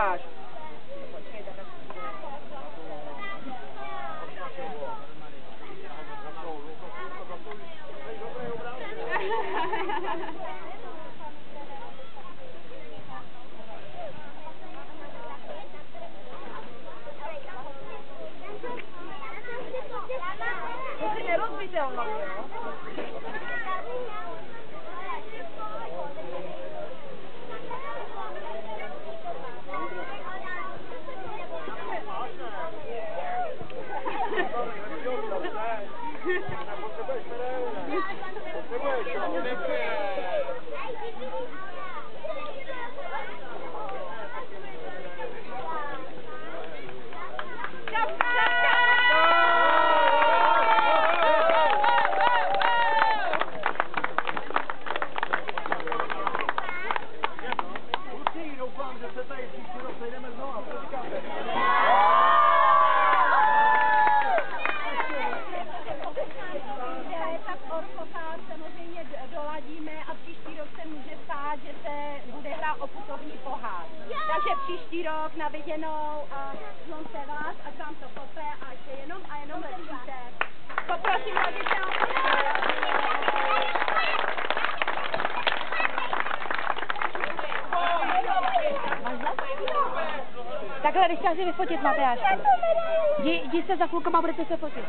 Matyáš. To si nerozbitelný, jo? Doufám, že se tady příští rok sejdeme znova. Co říkáte? Tak orchotár samozřejmě doladíme a příští rok se může stát, že se bude hrát o putovní pohár. Takže příští rok na viděnou a zlomte vás, ať vám to pope a ještě jenom letíte. Poprosím rodiče. Takhle, když chci vyfotit, Matyášku. Jdi se za chvilkama, budete se fotit.